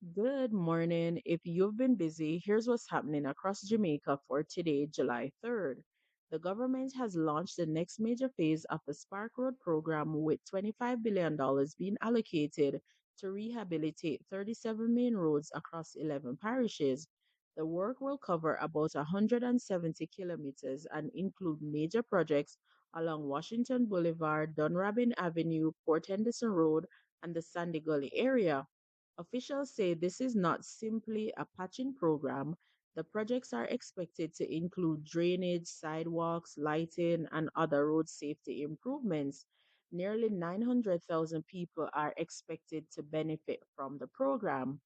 Good morning. If you've been busy, here's what's happening across Jamaica for today, July 3rd. The government has launched the next major phase of the Spark Road program with $25 billion being allocated to rehabilitate 37 main roads across 11 parishes. The work will cover about 170 kilometers and include major projects along Washington Boulevard, Dunrabin Avenue, Port Henderson Road, and the Sandy Gully area. Officials say this is not simply a patching program. The projects are expected to include drainage, sidewalks, lighting, and other road safety improvements. Nearly 900,000 people are expected to benefit from the program.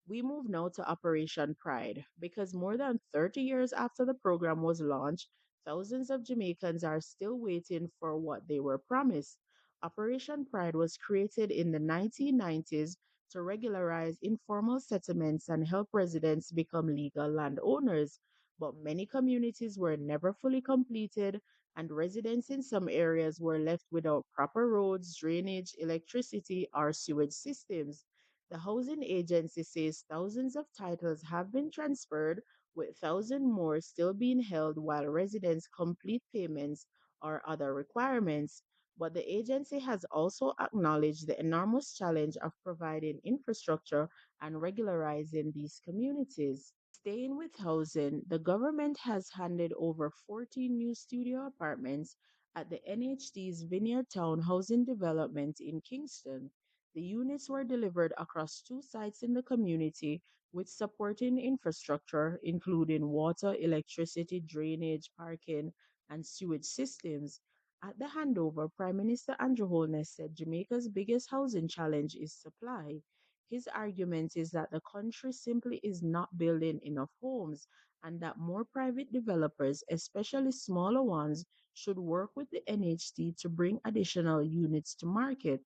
We move now to Operation Pride because more than 30 years after the program was launched, thousands of Jamaicans are still waiting for what they were promised. Operation Pride was created in the 1990s to regularize informal settlements and help residents become legal landowners. But many communities were never fully completed, and residents in some areas were left without proper roads, drainage, electricity, or sewage systems. The housing agency says thousands of titles have been transferred, with thousands more still being held while residents complete payments or other requirements. But the agency has also acknowledged the enormous challenge of providing infrastructure and regularizing these communities. Staying with housing, the government has handed over 14 new studio apartments at the NHT's Vineyard Town housing development in Kingston. The units were delivered across two sites in the community with supporting infrastructure, including water, electricity, drainage, parking, and sewage systems. At the handover, Prime Minister Andrew Holness said Jamaica's biggest housing challenge is supply. His argument is that the country simply is not building enough homes and that more private developers, especially smaller ones, should work with the NHT to bring additional units to market.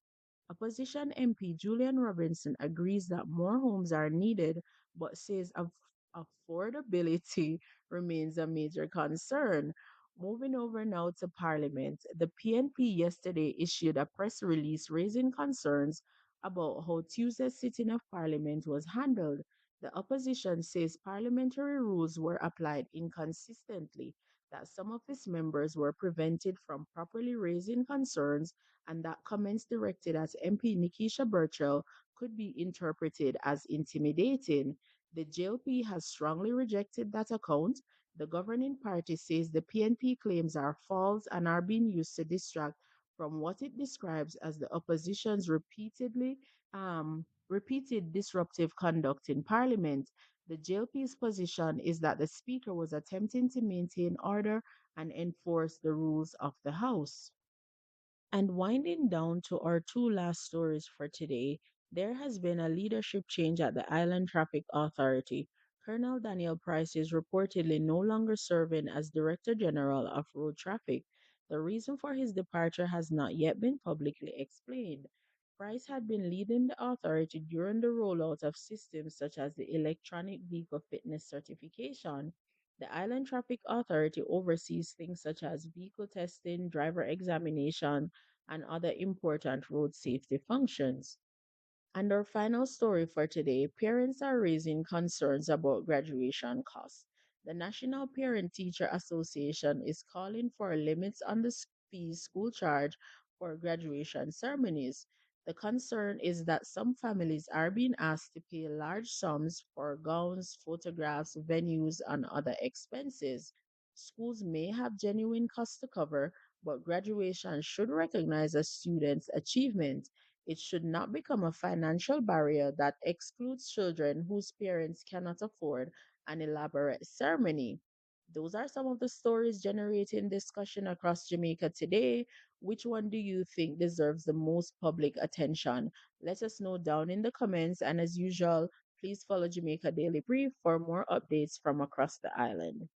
Opposition MP Julian Robinson agrees that more homes are needed, but says affordability remains a major concern. Moving over now to Parliament, the PNP yesterday issued a press release raising concerns about how Tuesday's sitting of Parliament was handled. The opposition says parliamentary rules were applied inconsistently, that some of its members were prevented from properly raising concerns, and that comments directed at MP Nikisha Burchell could be interpreted as intimidating. The JLP has strongly rejected that account. The governing party says the PNP claims are false and are being used to distract from what it describes as the opposition's repeated disruptive conduct in Parliament. The JLP's position is that the Speaker was attempting to maintain order and enforce the rules of the House. And winding down to our two last stories for today, there has been a leadership change at the Island Traffic Authority. Colonel Daniel Price is reportedly no longer serving as Director General of Road Traffic. The reason for his departure has not yet been publicly explained. Price had been leading the authority during the rollout of systems such as the Electronic Vehicle Fitness Certification. The Island Traffic Authority oversees things such as vehicle testing, driver examination, and other important road safety functions. And our final story for today, parents are raising concerns about graduation costs. The National Parent Teacher Association is calling for limits on the fees school charge for graduation ceremonies. The concern is that some families are being asked to pay large sums for gowns, photographs, venues, and other expenses. Schools may have genuine costs to cover, but graduation should recognize a student's achievement. It should not become a financial barrier that excludes children whose parents cannot afford an elaborate ceremony. Those are some of the stories generating discussion across Jamaica today. Which one do you think deserves the most public attention? Let us know down in the comments. And as usual, please follow Jamaica Daily Brief for more updates from across the island.